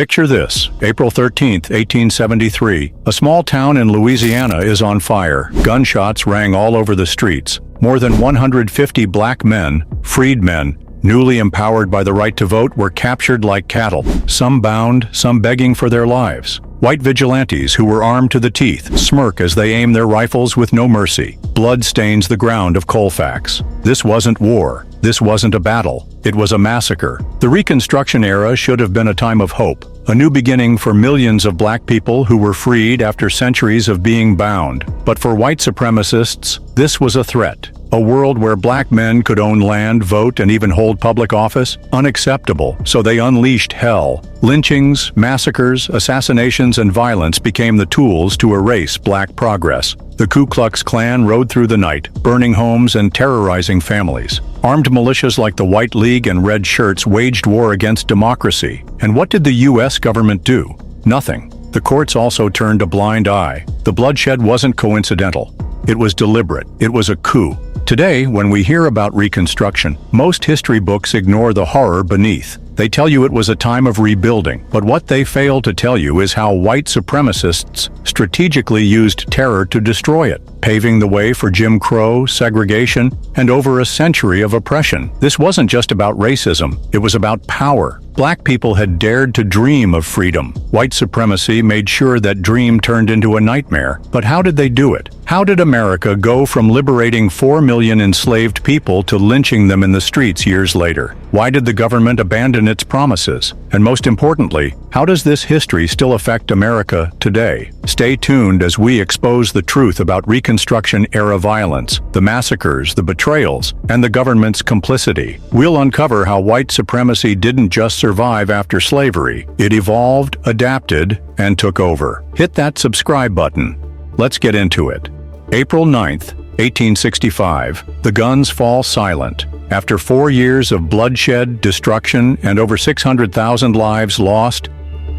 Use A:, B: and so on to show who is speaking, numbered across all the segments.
A: Picture this, April 13, 1873. A small town in Louisiana is on fire. Gunshots rang all over the streets. More than 150 black men, freedmen, newly empowered by the right to vote, were captured like cattle, some bound, some begging for their lives. White vigilantes who were armed to the teeth smirk as they aim their rifles with no mercy. Blood stains the ground of Colfax. This wasn't war. This wasn't a battle. It was a massacre. The Reconstruction era should have been a time of hope, a new beginning for millions of black people who were freed after centuries of being bound. But for white supremacists, this was a threat. A world where black men could own land, vote, and even hold public office? Unacceptable, so they unleashed hell. Lynchings, massacres, assassinations, and violence became the tools to erase black progress. The Ku Klux Klan rode through the night, burning homes and terrorizing families. Armed militias like the White League and Red Shirts waged war against democracy. And what did the U.S. government do? Nothing. The courts also turned a blind eye. The bloodshed wasn't coincidental. It was deliberate. It was a coup. Today, when we hear about Reconstruction, most history books ignore the horror beneath. They tell you it was a time of rebuilding, but what they fail to tell you is how white supremacists strategically used terror to destroy it, paving the way for Jim Crow, segregation, and over a century of oppression. This wasn't just about racism, it was about power. Black people had dared to dream of freedom. White supremacy made sure that dream turned into a nightmare. But how did they do it? How did America go from liberating 4 million enslaved people to lynching them in the streets years later? Why did the government abandon its promises? And most importantly, how does this history still affect America today? Stay tuned as we expose the truth about Reconstruction-era violence, the massacres, the betrayals, and the government's complicity. We'll uncover how white supremacy didn't just survive after slavery. It evolved, adapted, and took over. Hit that subscribe button. Let's get into it. April 9th, 1865, the guns fall silent. After 4 years of bloodshed, destruction, and over 600,000 lives lost,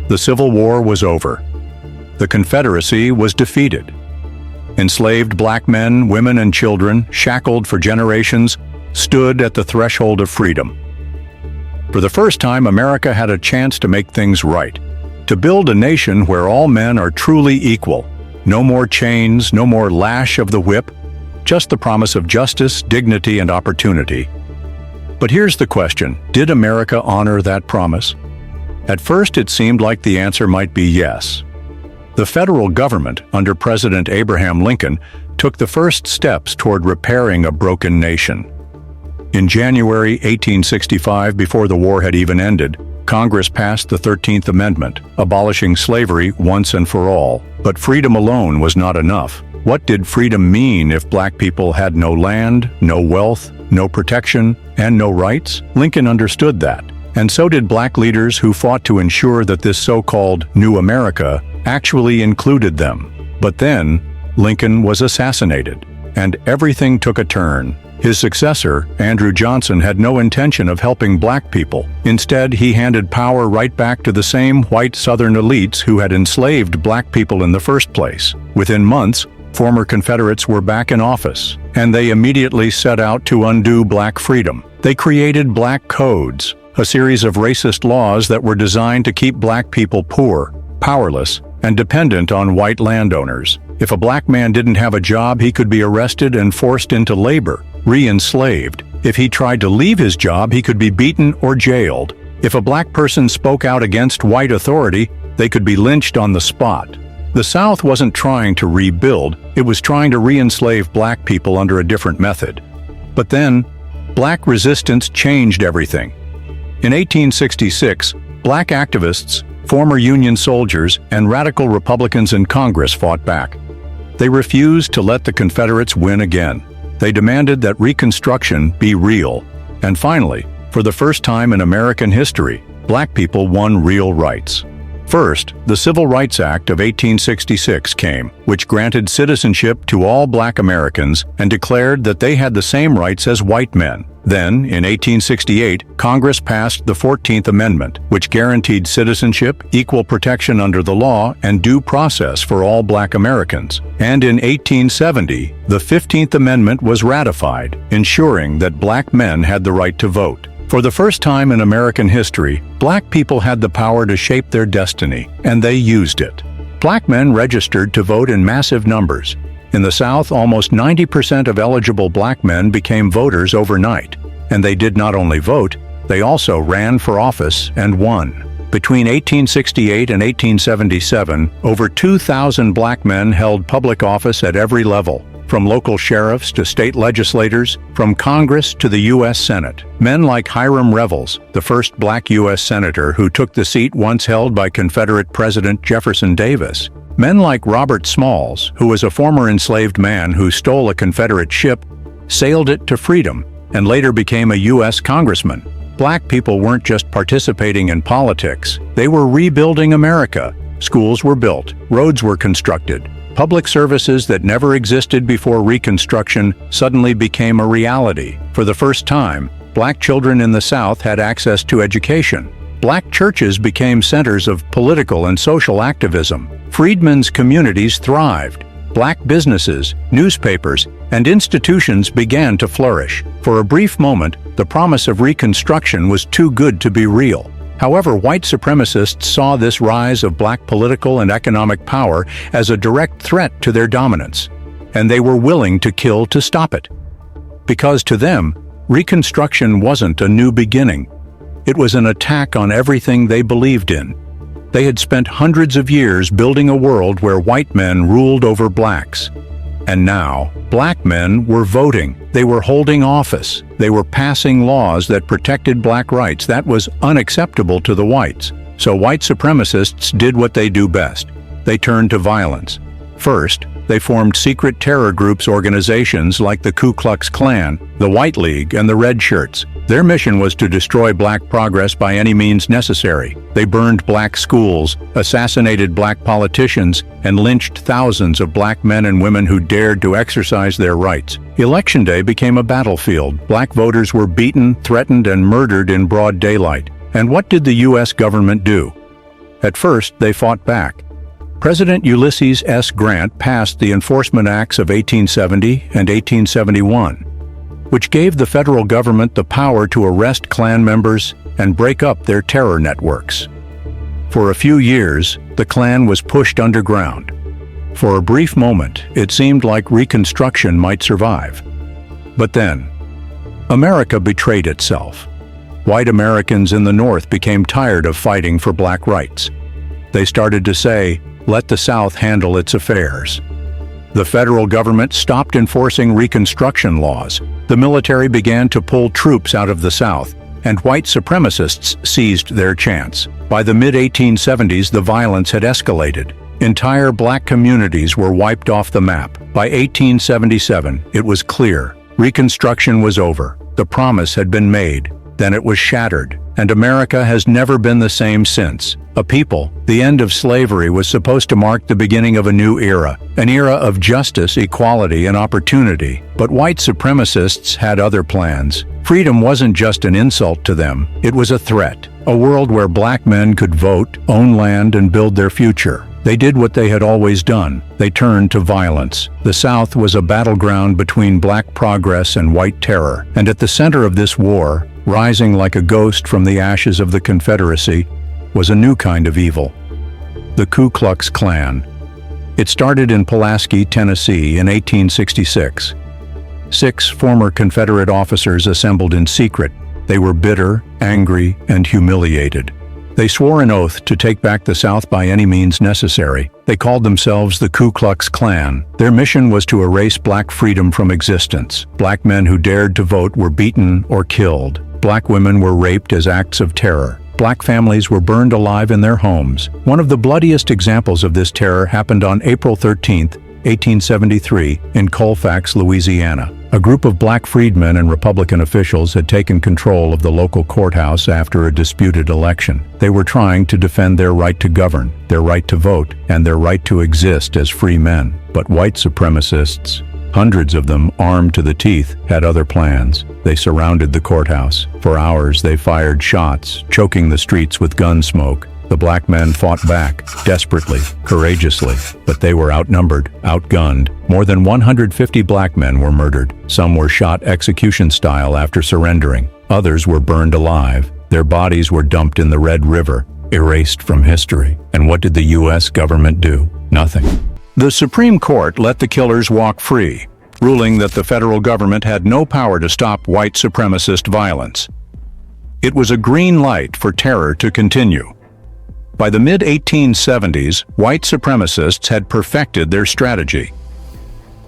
A: the Civil War was over. The Confederacy was defeated. Enslaved black men, women, and children, shackled for generations, stood at the threshold of freedom. For the first time, America had a chance to make things right, to build a nation where all men are truly equal. No more chains, no more lash of the whip, just the promise of justice, dignity, and opportunity. But here's the question: did America honor that promise? At first, it seemed like the answer might be yes. The federal government, under President Abraham Lincoln, took the first steps toward repairing a broken nation. In January 1865, before the war had even ended, Congress passed the 13th Amendment, abolishing slavery once and for all. But freedom alone was not enough. What did freedom mean if black people had no land, no wealth, no protection, and no rights? Lincoln understood that, and so did black leaders who fought to ensure that this so-called New America actually included them. But then, Lincoln was assassinated, and everything took a turn. His successor, Andrew Johnson, had no intention of helping black people. Instead, he handed power right back to the same white Southern elites who had enslaved black people in the first place. Within months, former Confederates were back in office, and they immediately set out to undo black freedom. They created black codes, a series of racist laws that were designed to keep black people poor, powerless, and dependent on white landowners. If a black man didn't have a job, he could be arrested and forced into labor, re-enslaved. If he tried to leave his job, he could be beaten or jailed. If a black person spoke out against white authority, they could be lynched on the spot. The South wasn't trying to rebuild, it was trying to re-enslave black people under a different method. But then, black resistance changed everything. In 1866, black activists, former Union soldiers, and radical Republicans in Congress fought back. They refused to let the Confederates win again. They demanded that Reconstruction be real. And finally, for the first time in American history, black people won real rights. First, the Civil Rights Act of 1866 came, which granted citizenship to all black Americans and declared that they had the same rights as white men. Then, in 1868, Congress passed the 14th Amendment, which guaranteed citizenship, equal protection under the law, and due process for all black Americans. And in 1870, the 15th Amendment was ratified, ensuring that black men had the right to vote. For the first time in American history, black people had the power to shape their destiny, and they used it. Black men registered to vote in massive numbers. In the South, almost 90% of eligible black men became voters overnight. And they did not only vote, they also ran for office and won. Between 1868 and 1877, over 2,000 black men held public office at every level, from local sheriffs to state legislators, from Congress to the U.S. Senate. Men like Hiram Revels, the first black U.S. senator who took the seat once held by Confederate President Jefferson Davis. Men like Robert Smalls, who was a former enslaved man who stole a Confederate ship, sailed it to freedom, and later became a U.S. congressman. Black people weren't just participating in politics, they were rebuilding America. Schools were built, roads were constructed. Public services that never existed before Reconstruction suddenly became a reality. For the first time, black children in the South had access to education. Black churches became centers of political and social activism. Freedmen's communities thrived. Black businesses, newspapers, and institutions began to flourish. For a brief moment, the promise of Reconstruction was too good to be real. However, white supremacists saw this rise of black political and economic power as a direct threat to their dominance, and they were willing to kill to stop it. Because to them, Reconstruction wasn't a new beginning. It was an attack on everything they believed in. They had spent hundreds of years building a world where white men ruled over blacks. And now, black men were voting. They were holding office. They were passing laws that protected black rights. That was unacceptable to the whites. So white supremacists did what they do best. They turned to violence. First, they formed secret terror groups, organizations like the Ku Klux Klan, the White League, and the Red Shirts. Their mission was to destroy black progress by any means necessary. They burned black schools, assassinated black politicians, and lynched thousands of black men and women who dared to exercise their rights. Election day became a battlefield. Black voters were beaten, threatened, and murdered in broad daylight. And what did the U.S. government do? At first, they fought back. President Ulysses S. Grant passed the Enforcement Acts of 1870 and 1871, which gave the federal government the power to arrest Klan members and break up their terror networks. For a few years, the Klan was pushed underground. For a brief moment, it seemed like Reconstruction might survive. But then, America betrayed itself. White Americans in the North became tired of fighting for black rights. They started to say, "Let the South handle its affairs." The federal government stopped enforcing Reconstruction laws. The military began to pull troops out of the South, and white supremacists seized their chance. By the mid-1870s, the violence had escalated. Entire black communities were wiped off the map. By 1877, it was clear. Reconstruction was over. The promise had been made. Then it was shattered, and America has never been the same since. A people, the end of slavery was supposed to mark the beginning of a new era, an era of justice, equality, and opportunity. But white supremacists had other plans. Freedom wasn't just an insult to them, it was a threat. A world where black men could vote, own land, and build their future. They did what they had always done. They turned to violence. The South was a battleground between black progress and white terror. And at the center of this war, rising like a ghost from the ashes of the Confederacy, was a new kind of evil: the Ku Klux Klan. It started in Pulaski, Tennessee in 1866. 6 former Confederate officers assembled in secret. They were bitter, angry, and humiliated. They swore an oath to take back the South by any means necessary. They called themselves the Ku Klux Klan. Their mission was to erase black freedom from existence. Black men who dared to vote were beaten or killed. Black women were raped as acts of terror. Black families were burned alive in their homes. One of the bloodiest examples of this terror happened on April 13, 1873, in Colfax, Louisiana. A group of black freedmen and Republican officials had taken control of the local courthouse after a disputed election. They were trying to defend their right to govern, their right to vote, and their right to exist as free men. But white supremacists, hundreds of them armed to the teeth, had other plans. They surrounded the courthouse. For hours they fired shots, choking the streets with gun smoke. The black men fought back, desperately, courageously, but they were outnumbered, outgunned. More than 150 black men were murdered. Some were shot execution style after surrendering. Others were burned alive. Their bodies were dumped in the Red River, erased from history. And what did the U.S. government do? Nothing. The Supreme Court let the killers walk free, ruling that the federal government had no power to stop white supremacist violence. It was a green light for terror to continue. By the mid-1870s, white supremacists had perfected their strategy.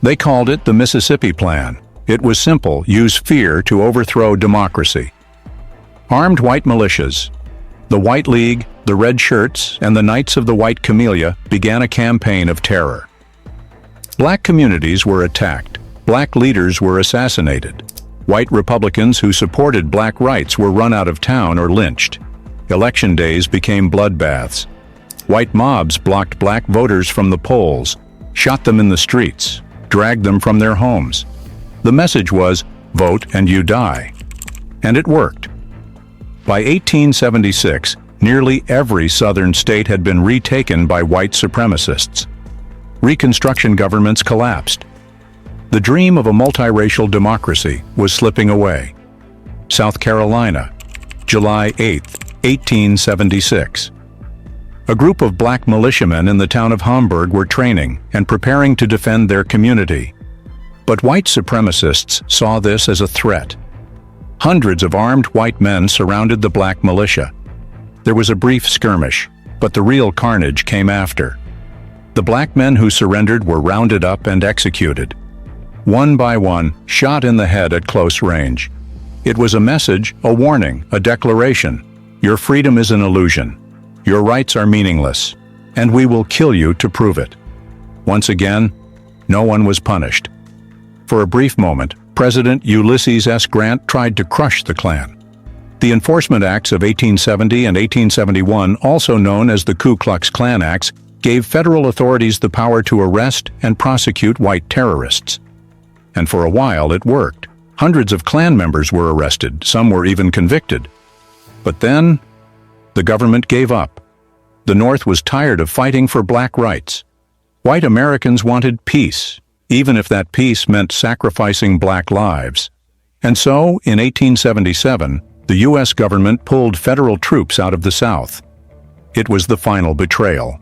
A: They called it the Mississippi Plan. It was simple: use fear to overthrow democracy. Armed white militias, the White League, the Red Shirts, and the Knights of the White Camellia began a campaign of terror. Black communities were attacked. Black leaders were assassinated. White Republicans who supported black rights were run out of town or lynched. Election days became bloodbaths. White mobs blocked black voters from the polls, shot them in the streets, dragged them from their homes. The message was, vote and you die. And it worked. By 1876, nearly every southern state had been retaken by white supremacists. Reconstruction governments collapsed. The dream of a multiracial democracy was slipping away. South Carolina, July 8, 1876. A group of black militiamen in the town of Hamburg were training and preparing to defend their community. But white supremacists saw this as a threat. Hundreds of armed white men surrounded the black militia. There was a brief skirmish, but the real carnage came after. The black men who surrendered were rounded up and executed. One by one, shot in the head at close range. It was a message, a warning, a declaration. Your freedom is an illusion. Your rights are meaningless, and we will kill you to prove it. Once again, no one was punished. For a brief moment, President Ulysses S. Grant tried to crush the Klan. The Enforcement Acts of 1870 and 1871, also known as the Ku Klux Klan Acts, gave federal authorities the power to arrest and prosecute white terrorists. And for a while it worked. Hundreds of Klan members were arrested, some were even convicted. But then, the government gave up. The North was tired of fighting for black rights. White Americans wanted peace, even if that peace meant sacrificing black lives. And so, in 1877, the U.S. government pulled federal troops out of the South. It was the final betrayal.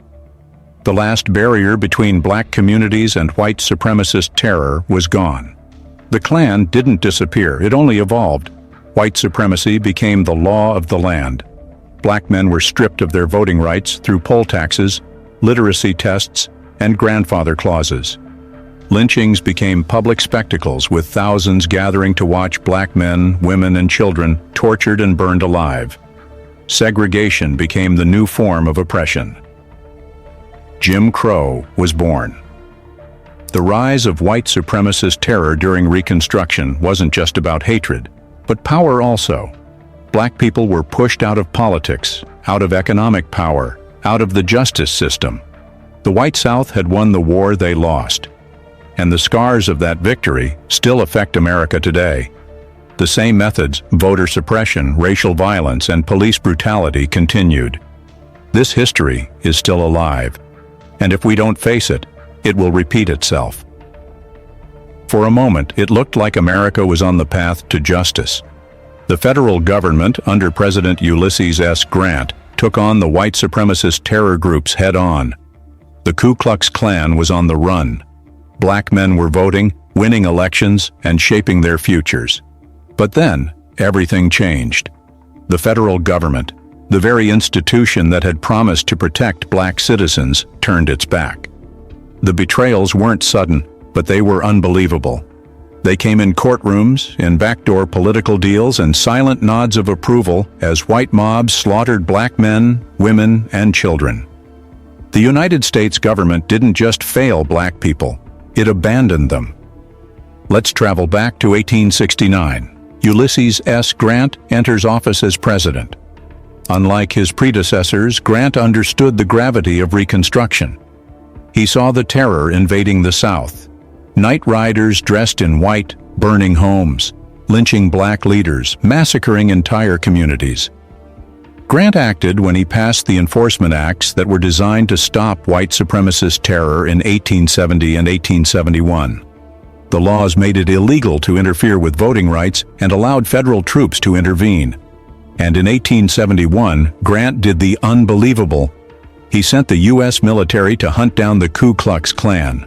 A: The last barrier between black communities and white supremacist terror was gone. The Klan didn't disappear, it only evolved. White supremacy became the law of the land. Black men were stripped of their voting rights through poll taxes, literacy tests, and grandfather clauses. Lynchings became public spectacles, with thousands gathering to watch black men, women, and children tortured and burned alive. Segregation became the new form of oppression. Jim Crow was born. The rise of white supremacist terror during Reconstruction wasn't just about hatred, but power also. Black people were pushed out of politics, out of economic power, out of the justice system. The white South had won the war they lost. And the scars of that victory still affect America today. The same methods, voter suppression, racial violence, and police brutality continued. This history is still alive, and if we don't face it, it will repeat itself. For a moment, it looked like America was on the path to justice. The federal government, under President Ulysses S. Grant, took on the white supremacist terror groups head-on. The Ku Klux Klan was on the run. Black men were voting, winning elections, and shaping their futures. But then, everything changed. The federal government, the very institution that had promised to protect black citizens, turned its back. The betrayals weren't sudden, but they were unbelievable. They came in courtrooms, in backdoor political deals, and silent nods of approval as white mobs slaughtered black men, women, and children. The United States government didn't just fail black people. It abandoned them. Let's travel back to 1869. Ulysses S. Grant enters office as president. Unlike his predecessors, Grant understood the gravity of Reconstruction. He saw the terror invading the South. Night riders dressed in white, burning homes, lynching black leaders, massacring entire communities. Grant acted when he passed the Enforcement Acts that were designed to stop white supremacist terror in 1870 and 1871. The laws made it illegal to interfere with voting rights and allowed federal troops to intervene. And in 1871, Grant did the unbelievable. He sent the U.S. military to hunt down the Ku Klux Klan.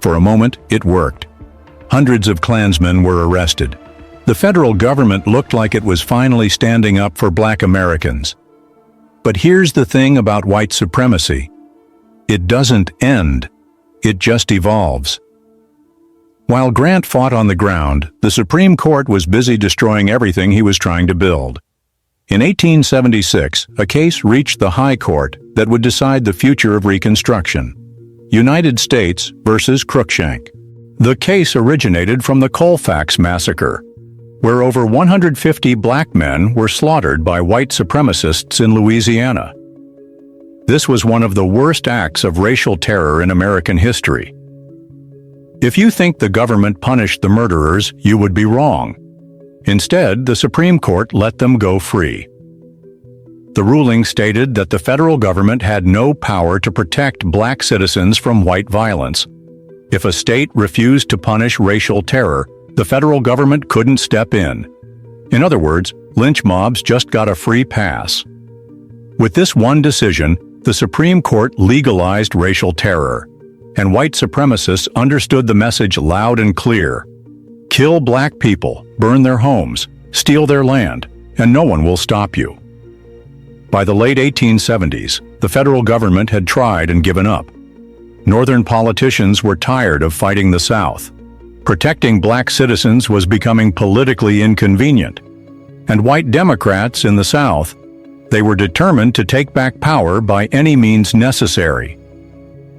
A: For a moment, it worked. Hundreds of Klansmen were arrested. The federal government looked like it was finally standing up for Black Americans. But here's the thing about white supremacy. It doesn't end. It just evolves. While Grant fought on the ground, the Supreme Court was busy destroying everything he was trying to build. In 1876, a case reached the High Court that would decide the future of Reconstruction. United States versus Cruikshank. The case originated from the Colfax massacre, where over 150 black men were slaughtered by white supremacists in Louisiana. This was one of the worst acts of racial terror in American history. If you think the government punished the murderers, you would be wrong. Instead, the Supreme Court let them go free. The ruling stated that the federal government had no power to protect black citizens from white violence. If a state refused to punish racial terror, the federal government couldn't step in. In other words, lynch mobs just got a free pass. With this one decision, the Supreme Court legalized racial terror, and white supremacists understood the message loud and clear. Kill black people, burn their homes, steal their land, and no one will stop you. By the late 1870s, the federal government had tried and given up. Northern politicians were tired of fighting the South. Protecting black citizens was becoming politically inconvenient. And white Democrats in the South, they were determined to take back power by any means necessary.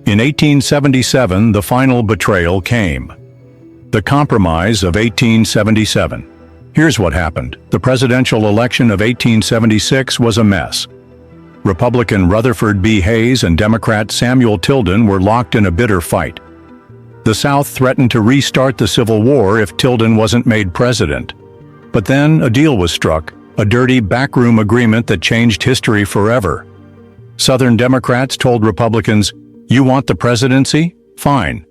A: In 1877, the final betrayal came. The Compromise of 1877. Here's what happened. The presidential election of 1876 was a mess. Republican Rutherford B. Hayes and Democrat Samuel Tilden were locked in a bitter fight. The South threatened to restart the Civil War if Tilden wasn't made president. But then a deal was struck, a dirty backroom agreement that changed history forever. Southern Democrats told Republicans, "You want the presidency? Fine.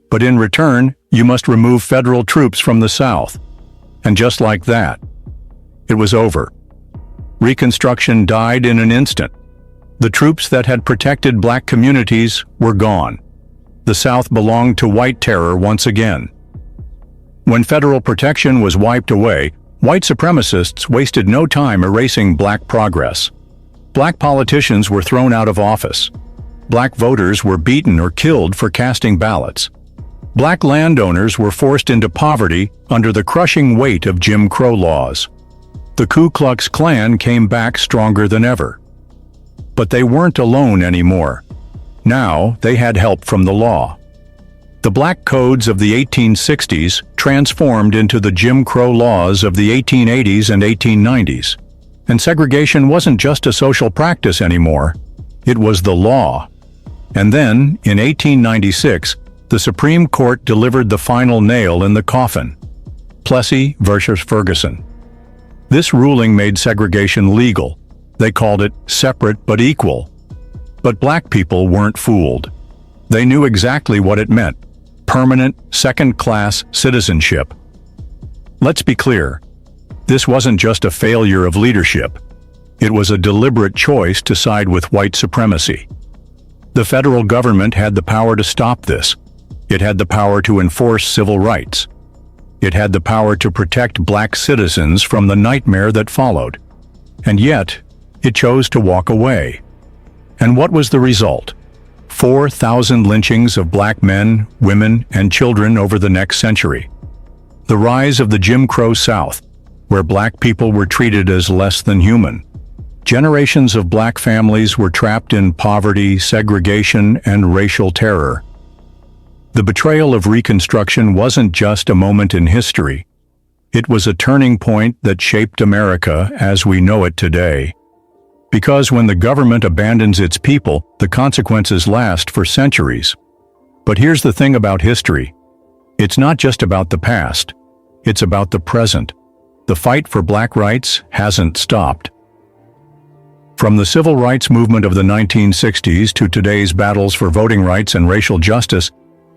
A: But in return, you must remove federal troops from the South." And just like that, it was over. Reconstruction died in an instant. The troops that had protected black communities were gone. The South belonged to white terror once again. When federal protection was wiped away, white supremacists wasted no time erasing black progress. Black politicians were thrown out of office. Black voters were beaten or killed for casting ballots. Black landowners were forced into poverty under the crushing weight of Jim Crow laws. The Ku Klux Klan came back stronger than ever. But they weren't alone anymore. Now they had help from the law. The black codes of the 1860s transformed into the Jim Crow laws of the 1880s and 1890s. And segregation wasn't just a social practice anymore. It was the law. And then, in 1896, the Supreme Court delivered the final nail in the coffin. Plessy versus Ferguson. This ruling made segregation legal. They called it separate but equal. But black people weren't fooled. They knew exactly what it meant: permanent, second-class citizenship. Let's be clear. This wasn't just a failure of leadership. It was a deliberate choice to side with white supremacy. The federal government had the power to stop this. It had the power to enforce civil rights. It had the power to protect black citizens from the nightmare that followed. And yet, it chose to walk away. And what was the result? 4,000 lynchings of black men, women, and children over the next century. The rise of the Jim Crow South, where black people were treated as less than human. Generations of black families were trapped in poverty, segregation, and racial terror. The betrayal of Reconstruction wasn't just a moment in history. It was a turning point that shaped America as we know it today. Because when the government abandons its people, the consequences last for centuries. But here's the thing about history. It's not just about the past. It's about the present. The fight for black rights hasn't stopped. From the civil rights movement of the 1960s to today's battles for voting rights and racial justice,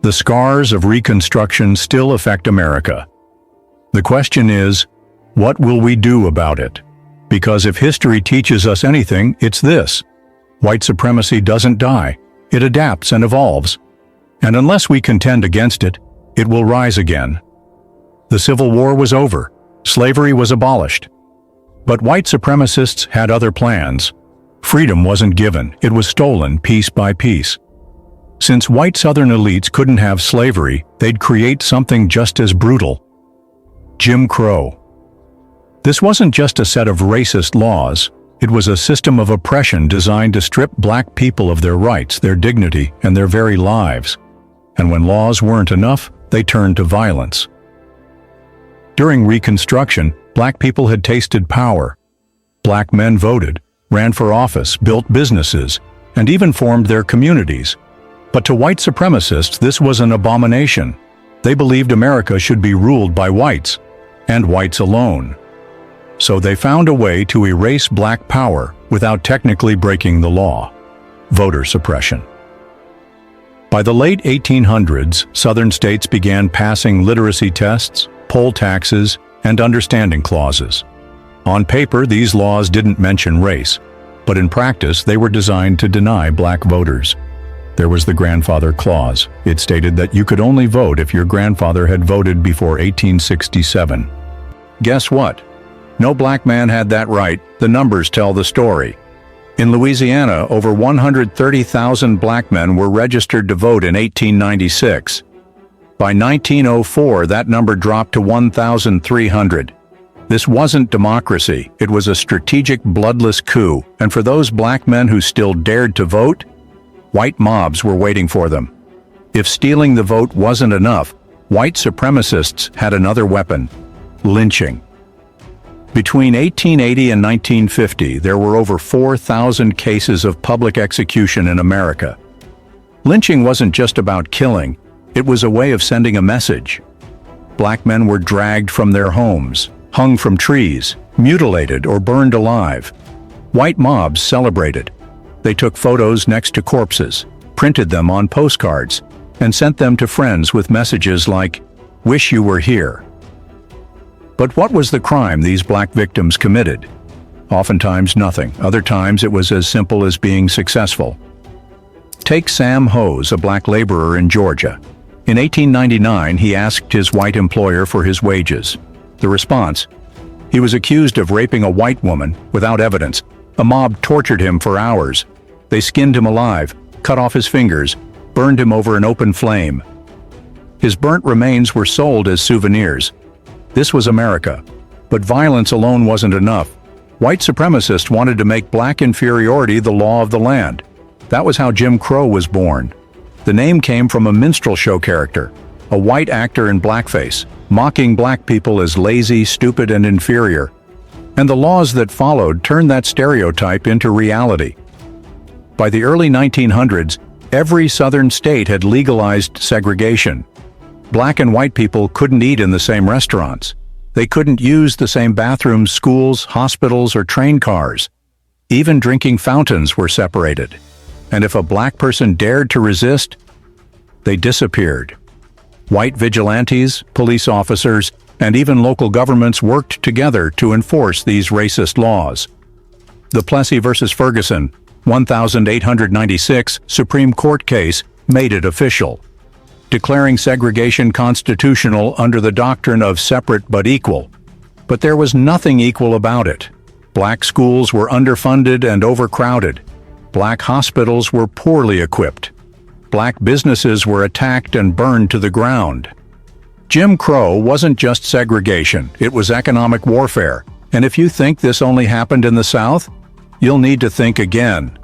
A: The scars of Reconstruction still affect America. The question is, what will we do about it? Because if history teaches us anything, it's this: white supremacy doesn't die, it adapts and evolves. And unless we contend against it, it will rise again. The Civil War was over, slavery was abolished. But white supremacists had other plans. Freedom wasn't given, it was stolen piece by piece. Since white Southern elites couldn't have slavery, they'd create something just as brutal: Jim Crow. This wasn't just a set of racist laws, it was a system of oppression designed to strip black people of their rights, their dignity, and their very lives. And when laws weren't enough, they turned to violence. During Reconstruction, black people had tasted power. Black men voted, ran for office, built businesses, and even formed their communities. But to white supremacists, this was an abomination. They believed America should be ruled by whites, and whites alone. So they found a way to erase black power without technically breaking the law: voter suppression. By the late 1800s, Southern states began passing literacy tests, poll taxes, and understanding clauses. On paper, these laws didn't mention race, but in practice, they were designed to deny black voters. There was the grandfather clause. It stated that you could only vote if your grandfather had voted before 1867. Guess what? No black man had that right. The numbers tell the story. In Louisiana, over 130,000 black men were registered to vote in 1896. By 1904, that number dropped to 1,300. This wasn't democracy. It was a strategic, bloodless coup, and for those black men who still dared to vote, white mobs were waiting for them. If stealing the vote wasn't enough, white supremacists had another weapon: lynching. Between 1880 and 1950, there were over 4,000 cases of public execution in America. Lynching wasn't just about killing, it was a way of sending a message. Black men were dragged from their homes, hung from trees, mutilated or burned alive. White mobs celebrated. They took photos next to corpses, printed them on postcards, and sent them to friends with messages like, "Wish you were here." But what was the crime these black victims committed? Oftentimes nothing. Other times it was as simple as being successful. Take Sam Hose, a black laborer in Georgia. In 1899, he asked his white employer for his wages. The response: he was accused of raping a white woman without evidence. A mob tortured him for hours. They skinned him alive, cut off his fingers, burned him over an open flame. His burnt remains were sold as souvenirs. This was America. But violence alone wasn't enough. White supremacists wanted to make black inferiority the law of the land. That was how Jim Crow was born. The name came from a minstrel show character, a white actor in blackface, mocking black people as lazy, stupid, and inferior. And the laws that followed turned that stereotype into reality. By the early 1900s, every southern state had legalized segregation. Black and white people couldn't eat in the same restaurants. They couldn't use the same bathrooms, schools, hospitals, or train cars. Even drinking fountains were separated. And if a black person dared to resist, they disappeared. White vigilantes, police officers, and even local governments worked together to enforce these racist laws. The Plessy versus Ferguson, 1896 Supreme Court case made it official, declaring segregation constitutional under the doctrine of separate but equal. But there was nothing equal about it. Black schools were underfunded and overcrowded. Black hospitals were poorly equipped. Black businesses were attacked and burned to the ground. Jim Crow wasn't just segregation, it was economic warfare. And if you think this only happened in the South, you'll need to think again.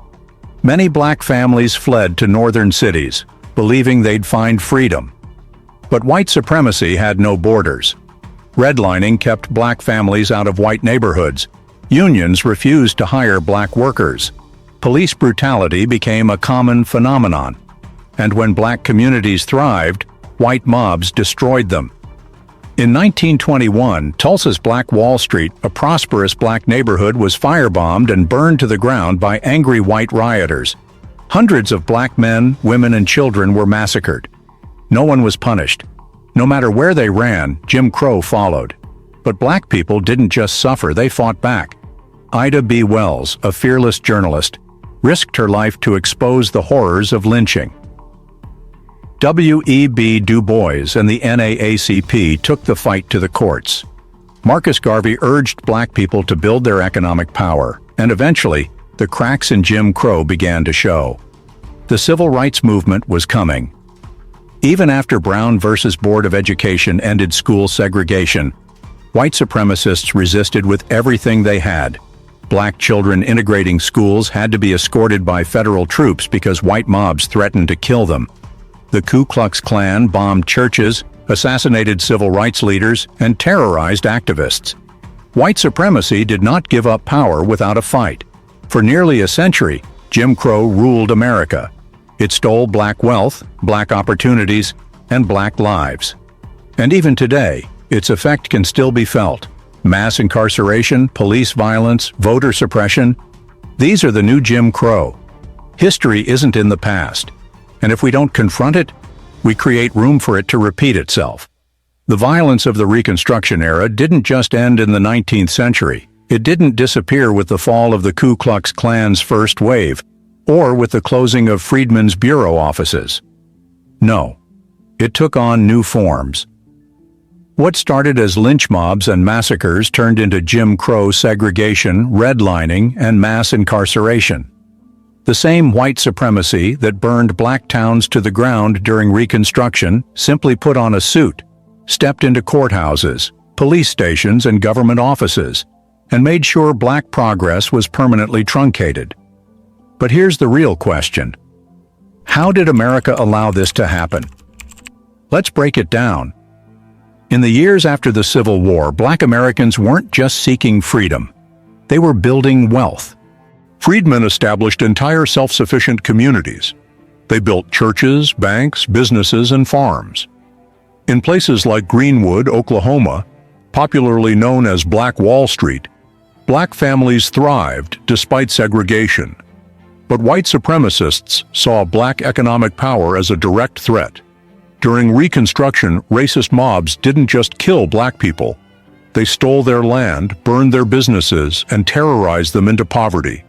A: Many black families fled to northern cities, believing they'd find freedom. But white supremacy had no borders. Redlining kept black families out of white neighborhoods. Unions refused to hire black workers. Police brutality became a common phenomenon. And when black communities thrived, white mobs destroyed them. In 1921, Tulsa's Black Wall Street, a prosperous black neighborhood, was firebombed and burned to the ground by angry white rioters. Hundreds of black men, women, and children were massacred. No one was punished. No matter where they ran, Jim Crow followed. But black people didn't just suffer, they fought back. Ida B. Wells, a fearless journalist, risked her life to expose the horrors of lynching. W.E.B. Du Bois and the NAACP took the fight to the courts. Marcus Garvey urged black people to build their economic power, and eventually, the cracks in Jim Crow began to show. The civil rights movement was coming. Even after Brown versus Board of Education ended school segregation, white supremacists resisted with everything they had. Black children integrating schools had to be escorted by federal troops because white mobs threatened to kill them. The Ku Klux Klan bombed churches, assassinated civil rights leaders, and terrorized activists. White supremacy did not give up power without a fight. For nearly a century, Jim Crow ruled America. It stole black wealth, black opportunities, and black lives. And even today, its effect can still be felt. Mass incarceration, police violence, voter suppression. These are the new Jim Crow. History isn't in the past. And if we don't confront it, we create room for it to repeat itself. The violence of the Reconstruction era didn't just end in the 19th century. It didn't disappear with the fall of the Ku Klux Klan's first wave, or with the closing of freedmen's bureau offices. No, it took on new forms. What started as lynch mobs and massacres turned into Jim Crow segregation, redlining, and mass incarceration. The same white supremacy that burned black towns to the ground during Reconstruction simply put on a suit, stepped into courthouses, police stations, and government offices, and made sure black progress was permanently truncated. But here's the real question. How did America allow this to happen? Let's break it down. In the years after the Civil War, black Americans weren't just seeking freedom. They were building wealth. Freedmen established entire self-sufficient communities. They built churches, banks, businesses, and farms. In places like Greenwood, Oklahoma, popularly known as Black Wall Street, black families thrived despite segregation. But white supremacists saw black economic power as a direct threat. During Reconstruction, racist mobs didn't just kill black people. They stole their land, burned their businesses, and terrorized them into poverty.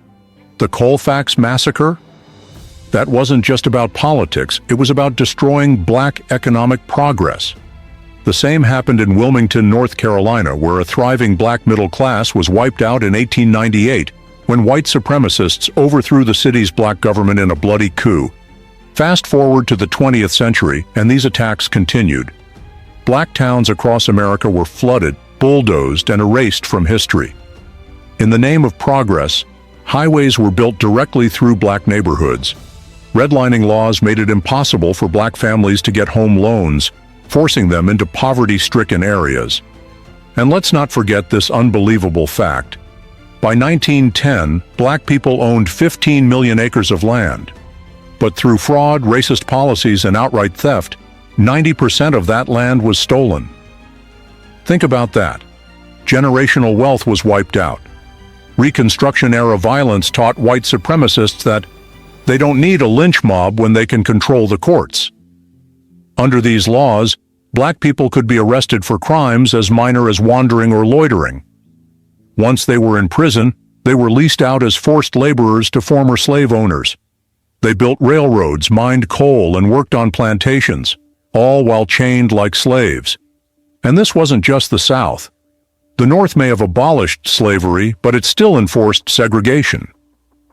A: The Colfax massacre? That wasn't just about politics, it was about destroying black economic progress. The same happened in Wilmington, North Carolina, where a thriving black middle class was wiped out in 1898 when white supremacists overthrew the city's black government in a bloody coup. Fast forward to the 20th century, and these attacks continued. Black towns across America were flooded, bulldozed, and erased from history. In the name of progress, highways were built directly through black neighborhoods. Redlining laws made it impossible for black families to get home loans, forcing them into poverty-stricken areas. And let's not forget this unbelievable fact. By 1910, black people owned 15 million acres of land. But through fraud, racist policies, and outright theft, 90% of that land was stolen. Think about that. Generational wealth was wiped out. Reconstruction-era violence taught white supremacists that they don't need a lynch mob when they can control the courts. Under these laws, black people could be arrested for crimes as minor as wandering or loitering. Once they were in prison, they were leased out as forced laborers to former slave owners. They built railroads, mined coal, and worked on plantations, all while chained like slaves. And this wasn't just the South. The North may have abolished slavery, but it still enforced segregation.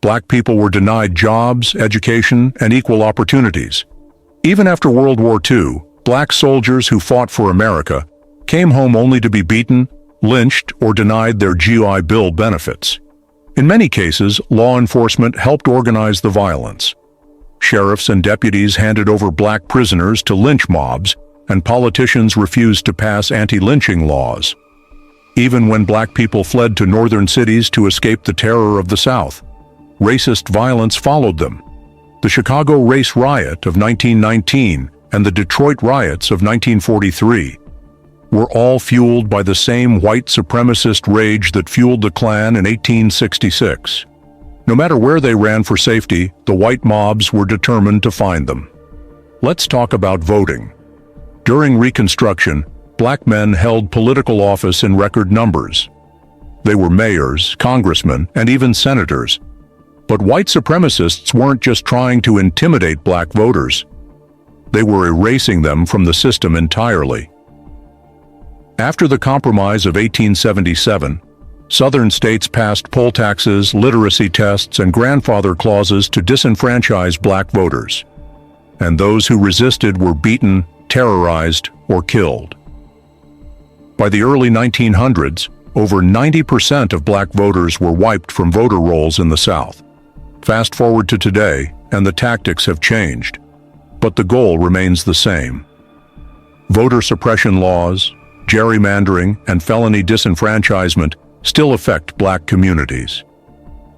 A: Black people were denied jobs, education, and equal opportunities. Even after World War II, black soldiers who fought for America came home only to be beaten, lynched, or denied their GI Bill benefits. In many cases, law enforcement helped organize the violence. Sheriffs and deputies handed over black prisoners to lynch mobs, and politicians refused to pass anti-lynching laws. Even when black people fled to northern cities to escape the terror of the South, racist violence followed them. The Chicago Race Riot of 1919 and the Detroit Riots of 1943 were all fueled by the same white supremacist rage that fueled the Klan in 1866. No matter where they ran for safety, the white mobs were determined to find them. Let's talk about voting. During Reconstruction, black men held political office in record numbers. They were mayors, congressmen, and even senators. But white supremacists weren't just trying to intimidate black voters. They were erasing them from the system entirely. After the Compromise of 1877, Southern states passed poll taxes, literacy tests, and grandfather clauses to disenfranchise black voters. And those who resisted were beaten, terrorized, or killed. By the early 1900s, over 90% of black voters were wiped from voter rolls in the South. Fast forward to today, and the tactics have changed. But the goal remains the same. Voter suppression laws, gerrymandering, and felony disenfranchisement still affect black communities.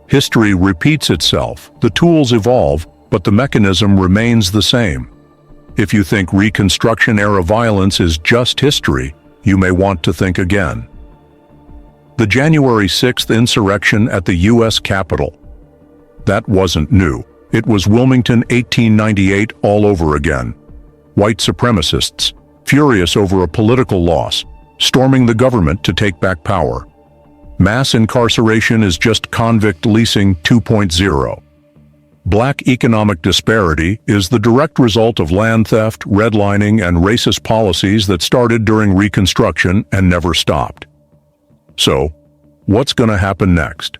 A: History repeats itself, the tools evolve, but the mechanism remains the same. If you think Reconstruction-era violence is just history, you may want to think again. The January 6th insurrection at the U.S. Capitol. That wasn't new. It was Wilmington 1898 all over again. White supremacists, furious over a political loss, storming the government to take back power. Mass incarceration is just convict leasing 2.0. Black economic disparity is the direct result of land theft, redlining, and racist policies that started during Reconstruction and never stopped. So, what's going to happen next?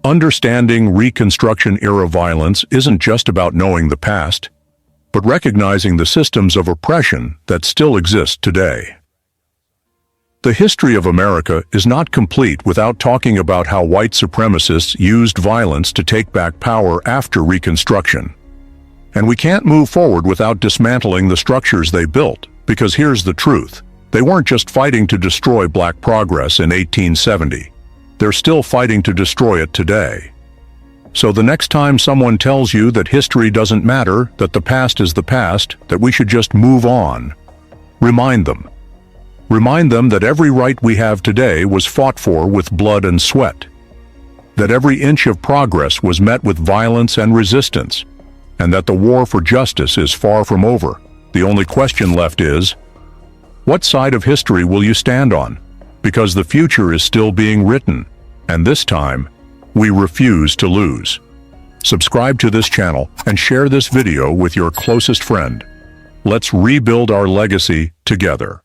A: Understanding Reconstruction-era violence isn't just about knowing the past, but recognizing the systems of oppression that still exist today. The history of America is not complete without talking about how white supremacists used violence to take back power after Reconstruction. And we can't move forward without dismantling the structures they built, because here's the truth. They weren't just fighting to destroy black progress in 1870. They're still fighting to destroy it today. So the next time someone tells you that history doesn't matter, that the past is the past, that we should just move on, remind them. Remind them that every right we have today was fought for with blood and sweat. That every inch of progress was met with violence and resistance. And that the war for justice is far from over. The only question left is, what side of history will you stand on? Because the future is still being written. And this time, we refuse to lose. Subscribe to this channel and share this video with your closest friend. Let's rebuild our legacy together.